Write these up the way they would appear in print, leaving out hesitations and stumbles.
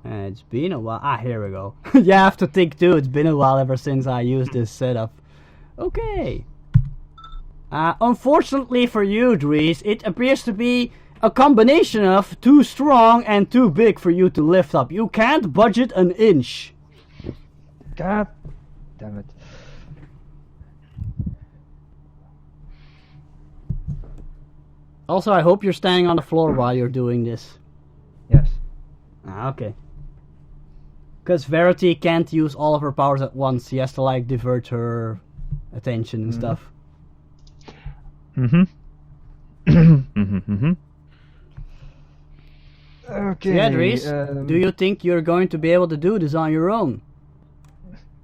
It's been a while. Here we go. You have to think too. It's been a while ever since I used this setup. Okay. Unfortunately for you, Dries, it appears to be a combination of too strong and too big for you to lift up. You can't budget an inch. God damn it. Also, I hope you're standing on the floor while you're doing this. Yes. Okay. Because Verity can't use all of her powers at once. She has to, like, divert her attention and stuff. Okay. Yeah, Dries, do you think you're going to be able to do this on your own?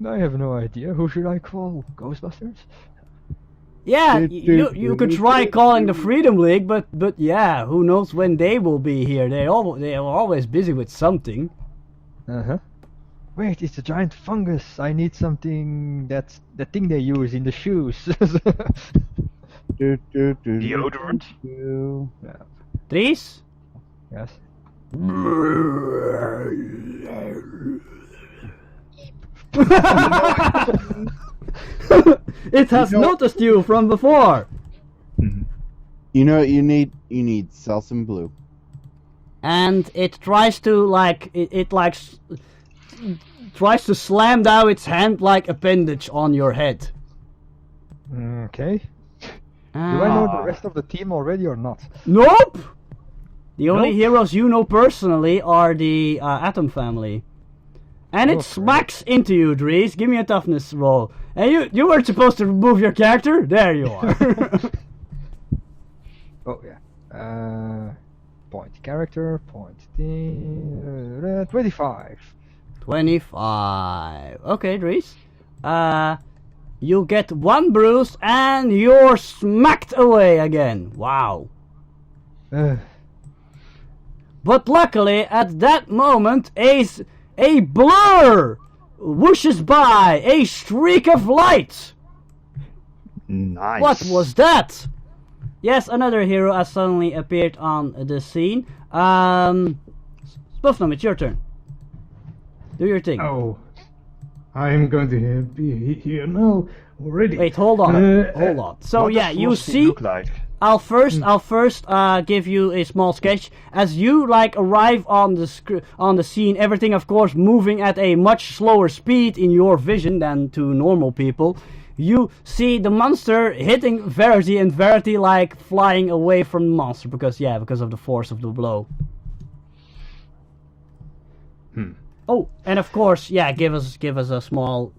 I have no idea. Who should I call? Ghostbusters? Yeah, you could try calling the Freedom League, but yeah, who knows when they will be here? They are always busy with something. Wait, it's a giant fungus. I need something that's the thing they use in the shoes. Deodorant? Yeah. Dries? Yes. It has noticed you from before. You know what you need? You need Selsun Blue. And it tries to tries to slam down its hand-like appendage on your head. Okay. Do I know the rest of the team already or not? Nope! The only heroes you know personally are the Atom family. And it smacks into you, Dries. Give me a toughness roll. And you weren't supposed to remove your character? There you are. Oh, yeah. Point character, point team... 25. 25. Okay, Dries. You get one bruise and you're smacked away again. Wow. But luckily, at that moment, a blur whooshes by, a streak of light. Nice. What was that? Yes, another hero has suddenly appeared on the scene. Spuffnum, it's your turn. Do your thing. Oh, I'm going to be here now already. Wait, hold on. Hold on. So yeah, you see. Look like? I'll first give you a small sketch. As you arrive on the scene, everything of course moving at a much slower speed in your vision than to normal people. You see the monster hitting Verity and Verity flying away from the monster because of the force of the blow. Oh, and of course, give us a small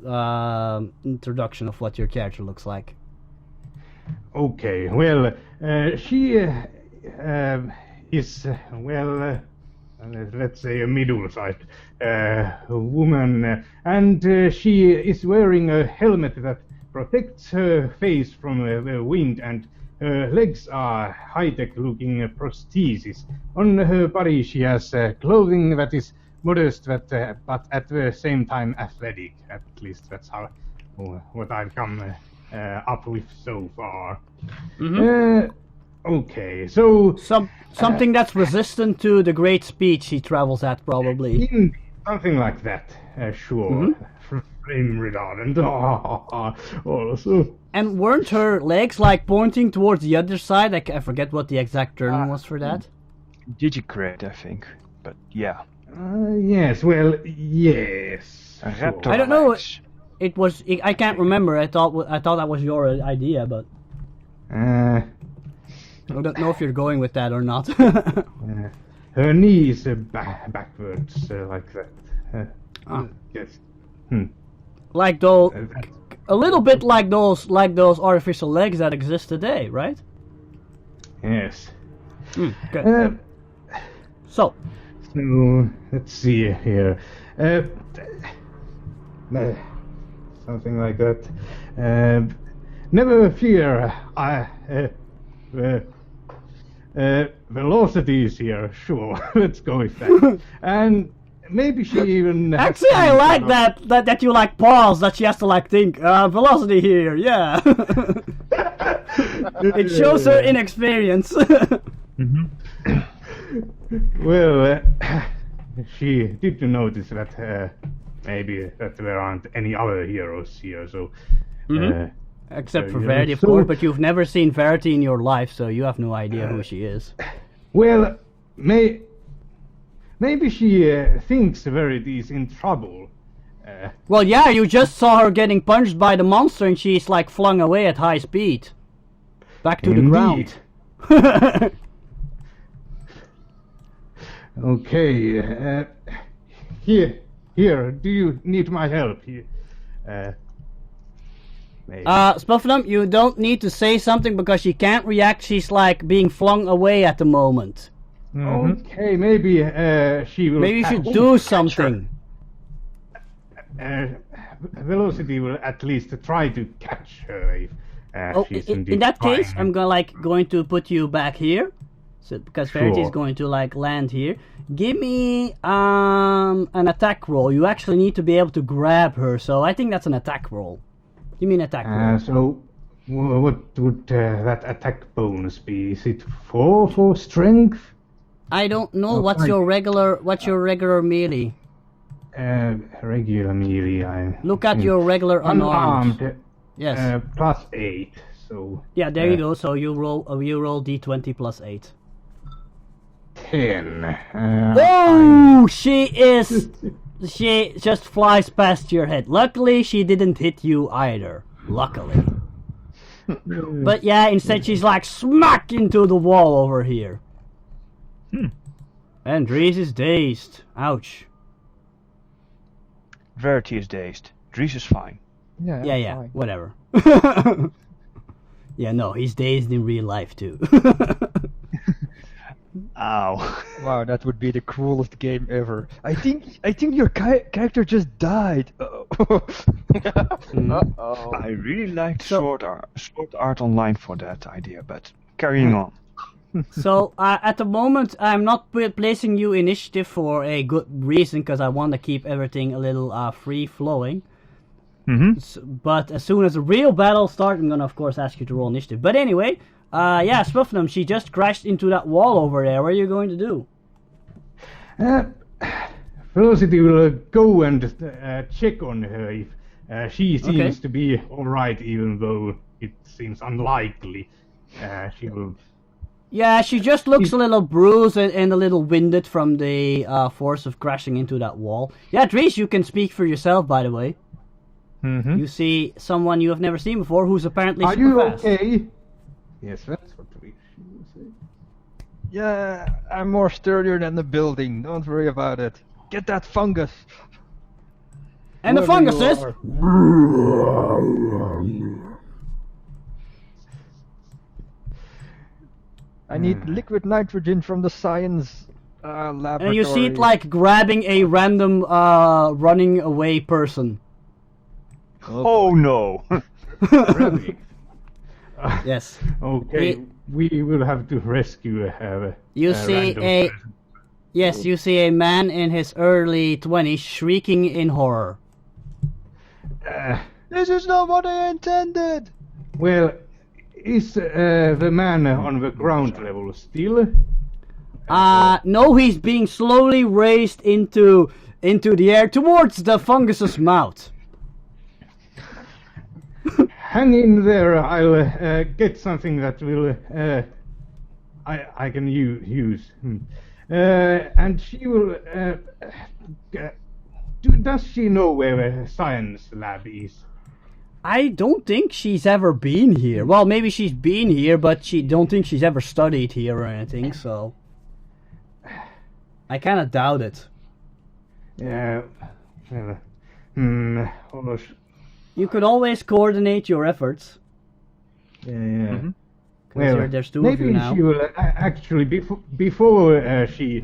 introduction of what your character looks like. Okay, well, she is, let's say a middle-sized woman, and she is wearing a helmet that protects her face from the wind, and her legs are high-tech looking prostheses. On her body she has clothing that is modest, but at the same time athletic. At least that's what I've come up with so far. Okay, so something that's resistant to the great speed she travels at, probably. Something like that, sure. Flame retardant. Also. And weren't her legs pointing towards the other side? I forget what the exact term was for that. Digicrate, I think. But yeah. Yes. Well, yes. Sure. I don't know. It was. I can't remember. I thought that was your idea, but I don't know if you're going with that or not. Her knees backwards like that. Yes. Like those, a little bit like those artificial legs that exist today, right? Yes. Okay. So let's see here. Something like that. Never fear. Velocity is here. Sure. Let's go with that. And maybe she even. Actually, I like that you pause. That she has to think. Velocity here. Yeah. It shows her inexperience. Well, she did notice that maybe that there aren't any other heroes here, so... Except for you know, Verity, of so- course, but you've never seen Verity in your life, so you have no idea who she is. Well, maybe she thinks Verity is in trouble. Well, yeah, you just saw her getting punched by the monster and she's like flung away at high speed. Back to the ground. Okay, here, do you need my help? Here, maybe. Spuffnum, you don't need to say something because she can't react. She's like being flung away at the moment. Okay, maybe she will. Maybe you should catch- do something. Velocity will at least try to catch her if Oh, she's in that case, fine. I'm going to put you back here, so because Verity is Sure. going to like land here. Give me an attack roll. You actually need to be able to grab her, so I think that's an attack roll. Give me an attack roll. So, what would that attack bonus be? Is it 4 for strength? I don't know Oh, what's fine. your regular melee. Regular melee. Look at your regular unarmed. Yes. Plus 8. So. Yeah, there you go. So you roll d20 plus 8. 10. Oh, she just flies past your head. Luckily, she didn't hit you either. Luckily. But yeah, instead she's like smack into the wall over here. And Dries is dazed. Ouch. Verity is dazed. Dries is fine. Yeah, fine. whatever. Yeah, no, he's dazed in real life too. Ow. Wow, that would be the cruelest game ever. I think your character just died. Uh-oh. I really liked So- Sword Art Online for that idea, but carrying on. So at the moment, I'm not placing you initiative for a good reason, because I want to keep everything a little free flowing. But as soon as the real battle starts, I'm gonna of course ask you to roll initiative. But anyway, yeah, Swiftnum, she just crashed into that wall over there. What are you going to do? Velocity will go and check on her if she seems Okay. to be alright, even though it seems unlikely. She will. Yeah, she just looks a little bruised and a little winded from the force of crashing into that wall. Yeah, Dries, you can speak for yourself, by the way. You see someone you have never seen before who's apparently Are super you fast. okay? Yes, that's what we should say. Yeah, I'm more sturdier than the building. Don't worry about it. Get that fungus. And the Whoever fungus you is... are. I need liquid nitrogen from the science laboratory. And you see it like grabbing a random running away person. Oh no! Rabbit. Yes. Okay, we will have to rescue You see a... Yes, you see a man in his early 20s shrieking in horror. This is not what I intended! Well, is the man on the ground level still? No, he's being slowly raised into the air towards the fungus's mouth. Hang in there, I'll get something that will I can use. And she will. Does she know where the science lab is? I don't think she's ever been here. Well, maybe she's been here, but she don't think she's ever studied here or anything, so... I kinda doubt it. Yeah. You could always coordinate your efforts. Yeah. 'Cause Well, there's two of maybe you now. she will actually before she.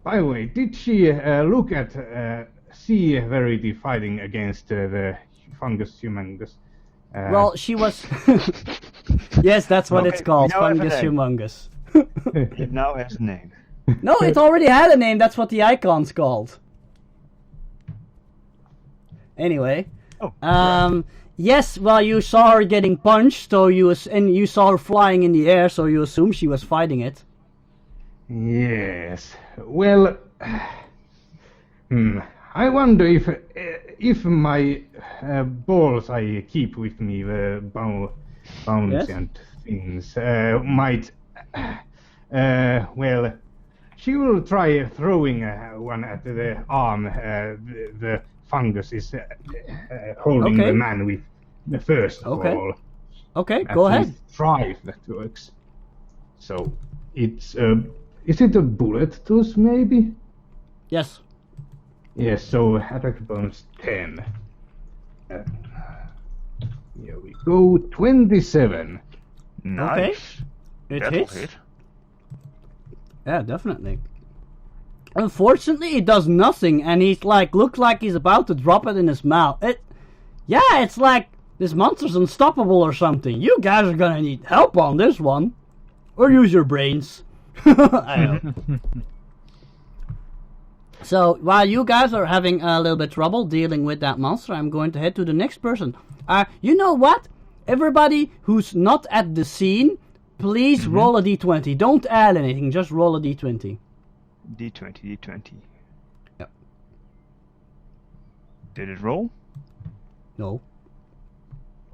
By the way, did she look at see Verity fighting against the fungus humongous? Well, she was... Yes, that's what it's Okay, called, we now have a Fungus name. Humongous. It now has a name. No, it already had a name, that's what the icon's called. Anyway. Oh, Yes, well, you saw her getting punched, so and you saw her flying in the air, so you assume she was fighting it. Yes. Well, I wonder if my balls I keep with me, bones Yes? and things, might. Well, she will try throwing one at the arm. The fungus is holding Okay. the man with the first Okay. ball. Okay, At go ahead. least try if that works. So it's is it a bullet tooth maybe? Yes. Yes. So attack bonus 10. Here we go. 27. Nice. It That'll hits. hit. Yeah, definitely. Unfortunately, it does nothing, and he's like, looks like he's about to drop it in his mouth. It's like this monster's unstoppable or something. You guys are gonna need help on this one, or use your brains. I know. So while you guys are having a little bit trouble dealing with that monster, I'm going to head to the next person. You know what? Everybody who's not at the scene, please roll a d20. Don't add anything, just roll a d20. D20. Yep. Did it roll? No.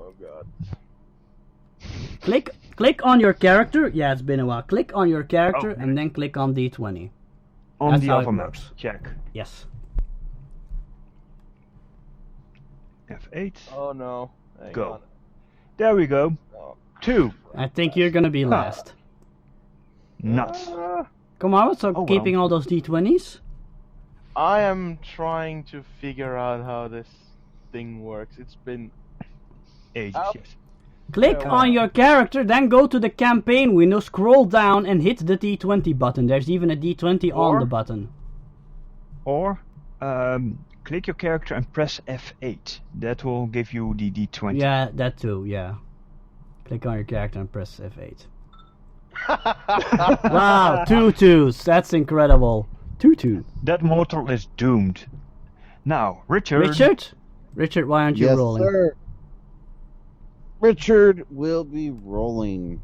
Oh god. Click on your character. Yeah, it's been a while. Click on your character Oh, and then click on d20. On That's the how it other map. works. Check. Yes. F8. Oh no. Hang Go. on. There we go. Oh. 2. I think you're gonna be last. Nuts. Come on, so well. keeping all those d20s. I am trying to figure out how this thing works. It's been Ages, Ow. yes. Click Yeah, on your character, then go to the campaign window, scroll down and hit the d20 button. There's even a d20 on Or- the button. Or click your character and press F8. That will give you the D20. Yeah, that too, yeah. Click on your character and press F8. Wow, 2 2s. That's incredible. 2 2. That mortal is doomed. Now, Richard. Richard, why aren't you yes, rolling? sir. Richard will be rolling.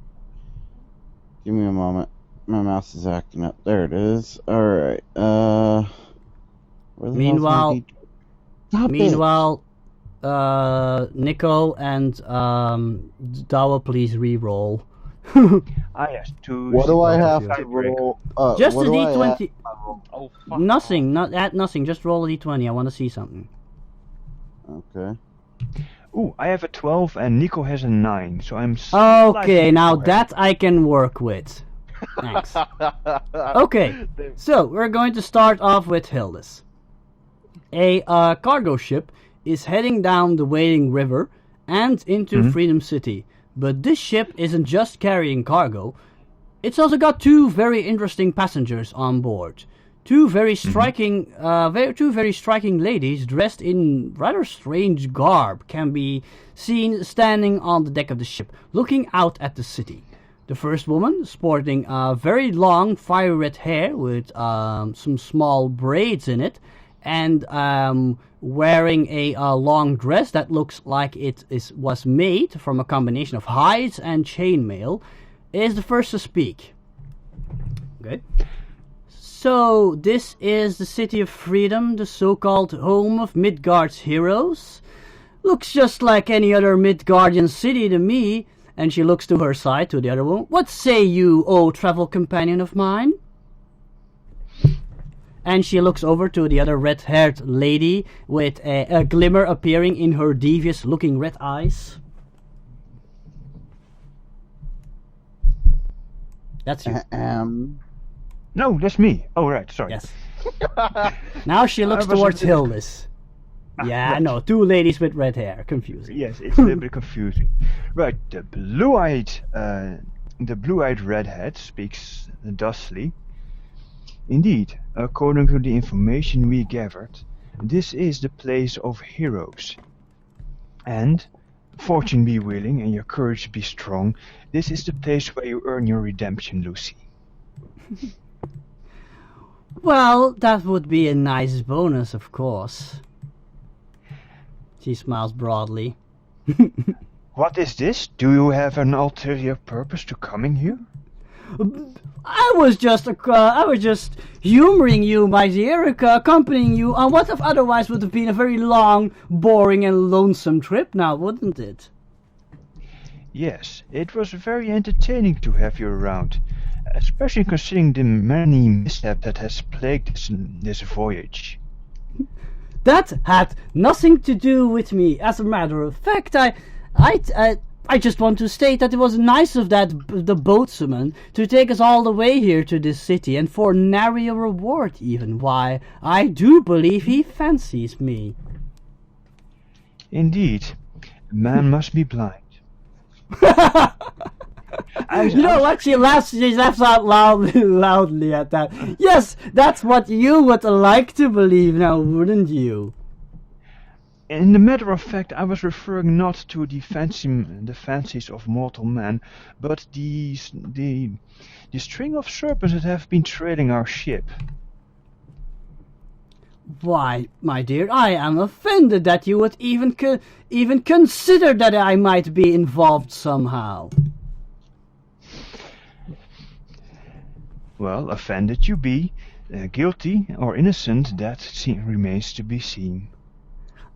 Give me a moment. My mouse is acting up. There it is. Alright. Where the hell's my Meanwhile- D- Stop it. Meanwhile, Nico and Dawa, please re-roll. Yes, 2. What do I have to Tiebreaker. roll? Just what a do I d20. Oh, fuck. Nothing, not add nothing. Just roll a d20. I want to see something. Okay. Ooh, I have a 12 and Nico has a 9, so I'm Okay, slightly now ahead. that I can work with. Thanks. Okay, so we're going to start off with Hildes. A cargo ship is heading down the Wading River and into Freedom City. But this ship isn't just carrying cargo. It's also got two very interesting passengers on board. Two very striking ladies dressed in rather strange garb can be seen standing on the deck of the ship, looking out at the city. The first woman, sporting very long fire red hair with some small braids in it, and wearing a long dress that looks like it was made from a combination of hides and chainmail, is the first to speak. Okay. So, this is the City of Freedom, the so-called home of Midgard's heroes. Looks just like any other Midgardian city to me. And she looks to her side, to the other woman. What say you, O travel companion of mine? And she looks over to the other red-haired lady with a glimmer appearing in her devious-looking red eyes. That's you. No, that's me. Oh, right, sorry. Yes. Now she looks I was towards a bit- Hildes. Yeah, I know. Two ladies with red hair. Confusing. Yes, it's a little bit confusing. Right, the blue-eyed redhead speaks thusly. Indeed, according to the information we gathered, this is the place of heroes. And, fortune be willing and your courage be strong, this is the place where you earn your redemption, Lucy. Well, that would be a nice bonus, of course. She smiles broadly. What is this? Do you have an ulterior purpose to coming here? I was just humoring you, my dear, accompanying you on what otherwise would have been a very long, boring, and lonesome trip. Now, wouldn't it? Yes, it was very entertaining to have you around, especially considering the many mishaps that has plagued this voyage. That had nothing to do with me. As a matter of fact, I just want to state that it was nice of the boatsman to take us all the way here to this city, and for nary a reward even. Why, I do believe he fancies me. Indeed, a man must be blind. You know what? She laughs out loudly at that. Yes, that's what you would like to believe now, wouldn't you? In the matter of fact, I was referring not to the fancies of mortal man, but the string of serpents that have been trailing our ship. Why, my dear, I am offended that you would even consider that I might be involved somehow. Well, offended you be, guilty or innocent, that remains to be seen.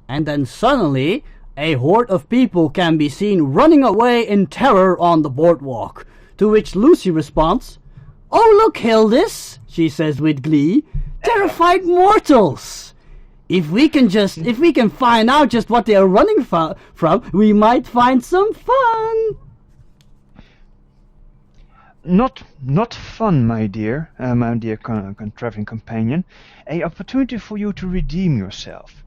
And then suddenly, a horde of people can be seen running away in terror on the boardwalk. To which Lucy responds, "Oh, look, Hildis," she says with glee, "terrified mortals! If we can find out just what they are running from, we might find some fun." Not fun, my dear traveling companion. A opportunity for you to redeem yourself.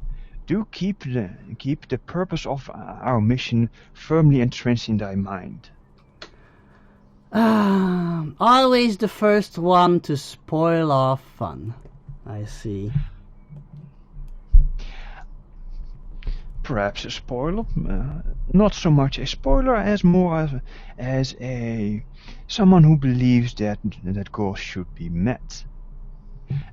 Do keep the purpose of our mission firmly entrenched in thy mind. Always the first one to spoil our fun. I see. Perhaps a spoiler, not so much a spoiler as more as someone who believes that goals should be met.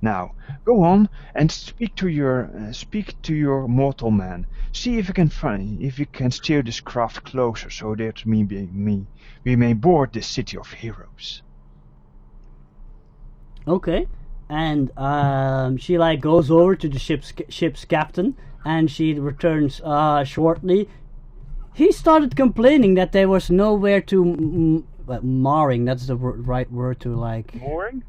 Now, go on and speak to your mortal man. See if you can steer this craft closer, so that we may board this city of heroes. Okay, and she goes over to the ship's captain, and she returns shortly. He started complaining that there was nowhere to mooring. That's the right word to mooring.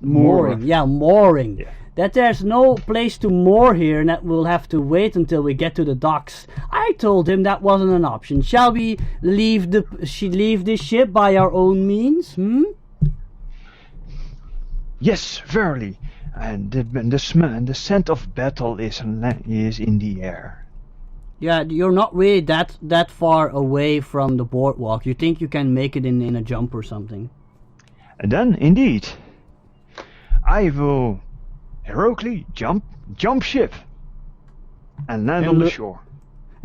Mooring, yeah, mooring. Yeah. That there's no place to moor here, and that we'll have to wait until we get to the docks. I told him that wasn't an option. Shall we leave the ship by our own means? Yes, verily, and the scent of battle is in the air. Yeah, you're not really that far away from the boardwalk. You think you can make it in a jump or something? And then, indeed, I will heroically jump ship and land on the shore.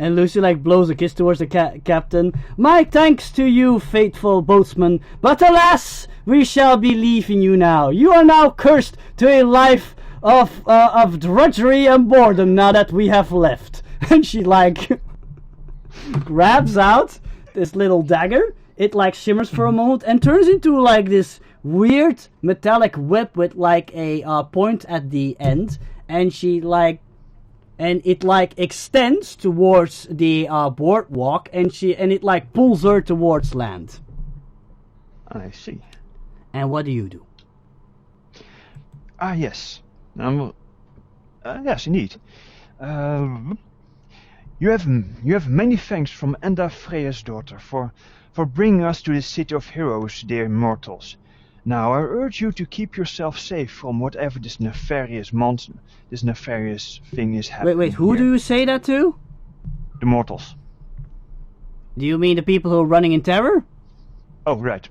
And Lucy blows a kiss towards the captain. "My thanks to you, faithful boatsman, but alas, we shall be leaving you now. You are now cursed to a life of drudgery and boredom now that we have left." And she grabs out this little dagger. It shimmers for a moment and turns into this weird metallic whip with a point at the end, and it extends towards the boardwalk, and it pulls her towards land. I see. And what do you do? Yes. Yes, indeed. You have many thanks from Enda Freya's daughter for bringing us to the city of heroes, dear mortals. Now I urge you to keep yourself safe from whatever this nefarious thing is happening. Wait, who here. do you say that to? The mortals. Do you mean the people who are running in terror? Oh, right.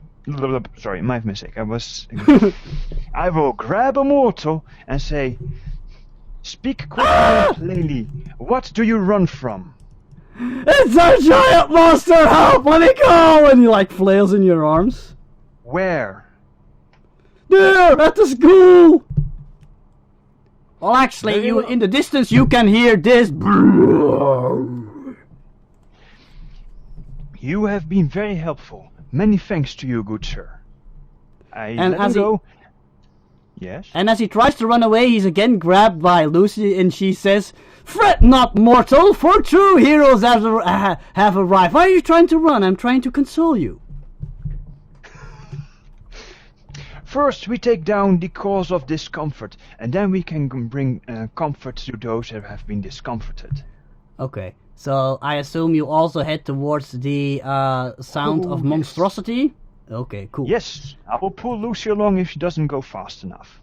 Sorry, my mistake. I will grab a mortal and say, "Speak quickly and plainly. What do you run from?" "It's a giant monster! Help! Let me go!" And he flails in your arms. Where? "There, at the school!" Well, actually, in the distance you can hear this. You have been very helpful. Many thanks to you, good sir. I And let as him he- go. Yes. And as he tries to run away, he's again grabbed by Lucy, and she says, "Fret not, mortal, for true heroes have arrived. Why are you trying to run? I'm trying to console you." First, we take down the cause of discomfort, and then we can bring comfort to those that have been discomforted. Okay, so I assume you also head towards the sound Oh, of yes. monstrosity? Okay, cool. Yes, I will pull Lucy along if she doesn't go fast enough.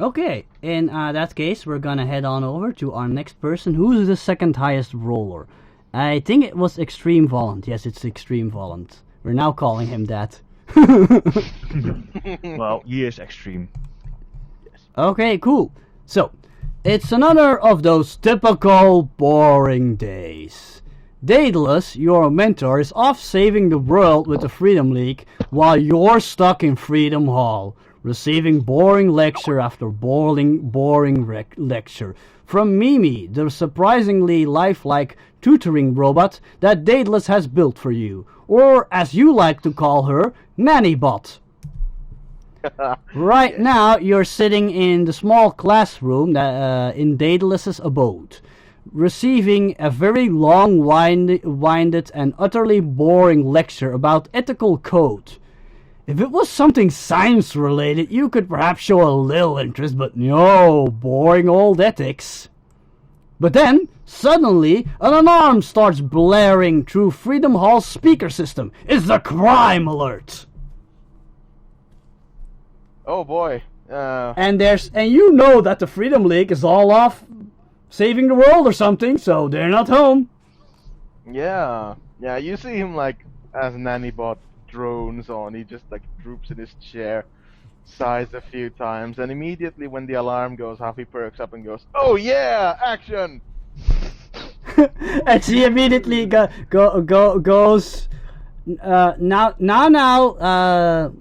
Okay, in that case, we're gonna head on over to our next person, who's the second highest roller. I think it was Extreme Volant. Yes, it's Extreme Volant. We're now calling him that. Well, he is extreme. Okay, cool. So, it's another of those typical boring days. Daedalus, your mentor, is off saving the world with the Freedom League while you're stuck in Freedom Hall, receiving boring lecture after boring lecture from Mimi, the surprisingly lifelike tutoring robot that Daedalus has built for you, or as you like to call her, Nannybot. Right now, you're sitting in the small classroom in Daedalus's abode, receiving a very long-winded and utterly boring lecture about ethical code. If it was something science-related, you could perhaps show a little interest, but no, boring old ethics. But then, suddenly, an alarm starts blaring through Freedom Hall's speaker system. It's the crime alert! Oh boy. And you know that the Freedom League is all off saving the world or something, so they're not home. Yeah. Yeah, you see him like as Nannybot drones on, he just like droops in his chair, sighs a few times, and immediately when the alarm goes off, he perks up and goes, "Oh yeah, action!" And she immediately goes. Now.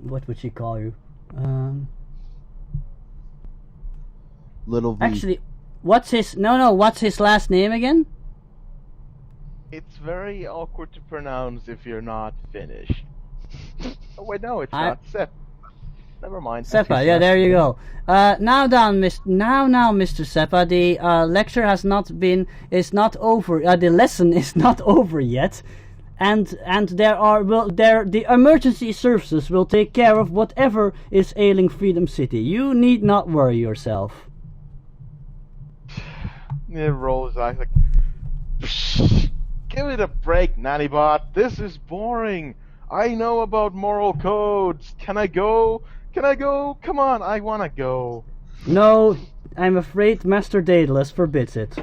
What would she call you? Little V. Actually, what's his last name again? It's very awkward to pronounce if you're not Finnish. Oh wait, no, it's not. Sepp. Never mind. Seppa, yeah, there you go. Now, Mr. Seppa, the lecture is not over. The lesson is not over yet, and the emergency services will take care of whatever is ailing Freedom City. You need not worry yourself. He rolls his eyes like, "Give it a break, Nannybot. This is boring. I know about moral codes. Can I go? Can I go? Come on, I wanna go." No, I'm afraid Master Daedalus forbids it.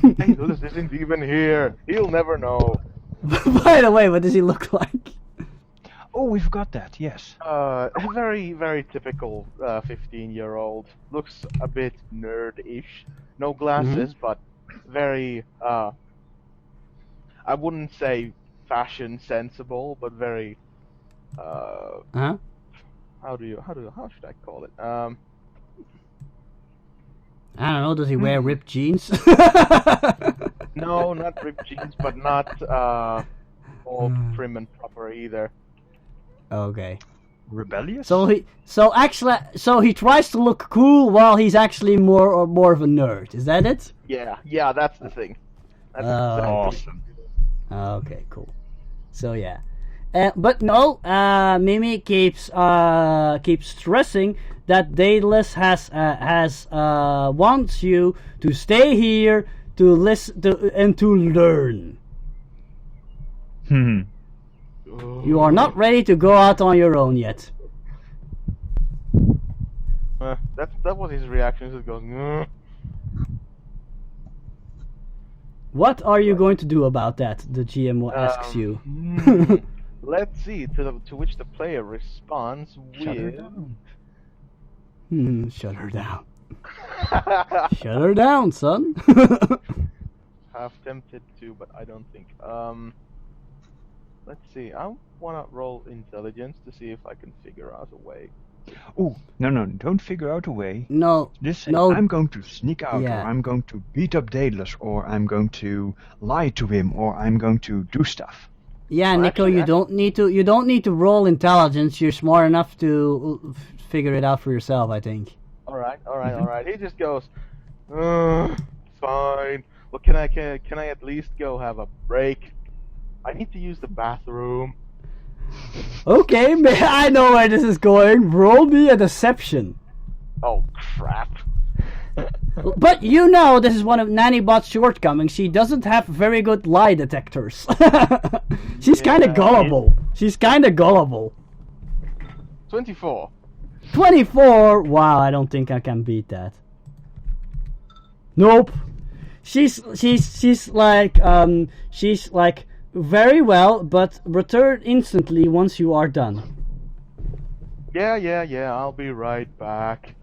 Daedalus isn't even here. He'll never know. By the way, what does he look like? Oh, we forgot that, yes. A very, very typical 15-year-old. Looks a bit nerd-ish. No glasses, but very, I wouldn't say fashion sensible, but very, Huh? how should I call it? I don't know, does he wear ripped jeans? No, not ripped jeans, but not, all prim and proper either. Okay. Rebellious? So he tries to look cool while he's actually more of a nerd. Is that it? Yeah, that's the thing. That's exactly. Awesome. Okay, cool. So yeah, but no, Mimi keeps stressing that Daedalus wants you to stay here to listen and to learn. You are not ready to go out on your own yet. That was his reaction. He just goes, "Ugh." What are you going to do about that? The GM asks you. Let's see. To which the player responds with, Shut her down. Shut her down, son. half tempted to, but I don't think. Let's see. I wanna roll intelligence to see if I can figure out a way. Oh, no, don't figure out a way. No. Just say, No. I'm going to sneak out, Yeah. or I'm going to beat up Daedalus, or I'm going to lie to him, or I'm going to do stuff. Yeah, Well, Nico, actually, you don't need to roll intelligence. You're smart enough to figure it out for yourself, I think. All right. He just goes, fine. Well, can I at least go have a break? I need to use the bathroom. Okay, I know where this is going. Roll me a deception. Oh crap! But you know this is one of Nannybot's shortcomings. She doesn't have very good lie detectors. She's kind of gullible. 24. 24? Wow, I don't think I can beat that. Nope. She's like very well, but return instantly once you are done. Yeah. I'll be right back.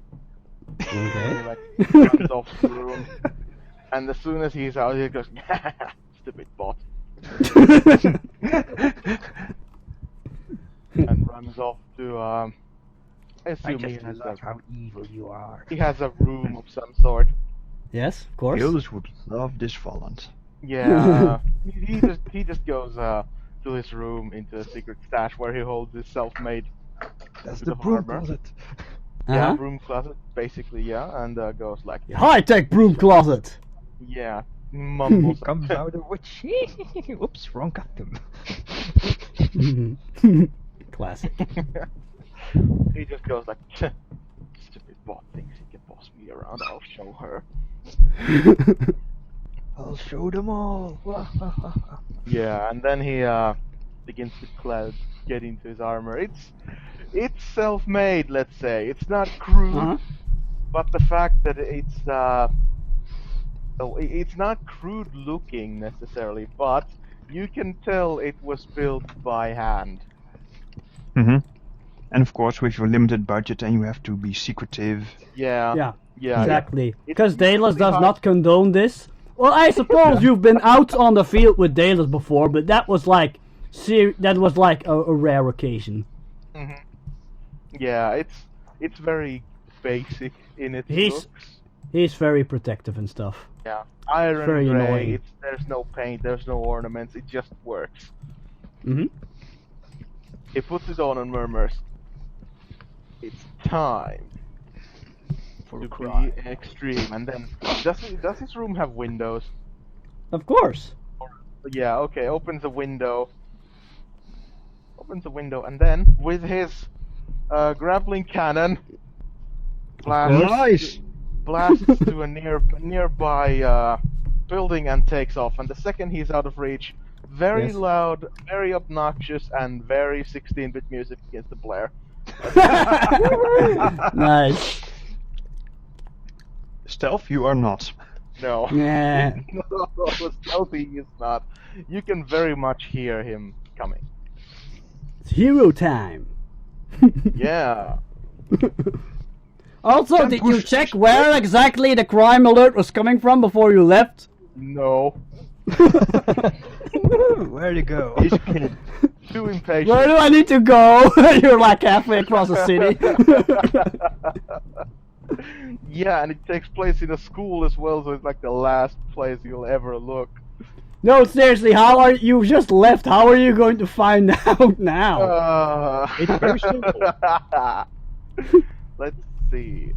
Okay. He runs off the room, and as soon as he's out, he goes, "Stupid bot," and runs off to. I assume he has how evil you are. he has a room of some sort. Yes, of course. Gilles would love this Volland. Yeah, he just goes to his room into a secret stash where he holds his self-made That's bit the of broom armor. closet. Yeah, Uh-huh. room closet, basically, yeah, and goes like, High-tech broom closet. yeah, mumbles. Comes out a witch. Oops, wrong item. Classic. He just goes like, stupid bot thinks he can boss me around, I'll show her. I'll show them all. Yeah, and then he begins to get into his armor. It's self-made, let's say. It's not crude, Uh-huh. but the fact that it's not crude looking necessarily, but you can tell it was built by hand. Mm-hmm. And of course, with your limited budget, and you have to be secretive. Yeah. Yeah, exactly. It's Because Daedalus does hard- not condone this. Well, I suppose you've been out on the field with Daedalus before, but that was like a rare occasion. Mhm. Yeah, it's very basic in its looks. He's very protective and stuff. Yeah, iron very gray. annoying. There's no paint, there's no ornaments. It just works. Hmm. He puts it on and murmurs, "It's time to be extreme." And then, does his room have windows? Of course. Yeah. Okay. Opens a window, and then with his grappling cannon, Nice! blasts to a nearby building and takes off. And the second he's out of reach, very Yes. loud, very obnoxious, and very 16-bit music begins to blare. Nice. Stealth, you are not. No. Yeah. No, stealthy is not. You can very much hear him coming. It's hero time. Yeah. Also, Can did you push- check where exactly the crime alert was coming from before you left? No. Where'd it go? He's too impatient. Where do I need to go? You're like halfway across the city. Yeah, and it takes place in a school as well, so it's like the last place you'll ever look. No, seriously, you just left? How are you going to find out now? It's very simple. Let's see.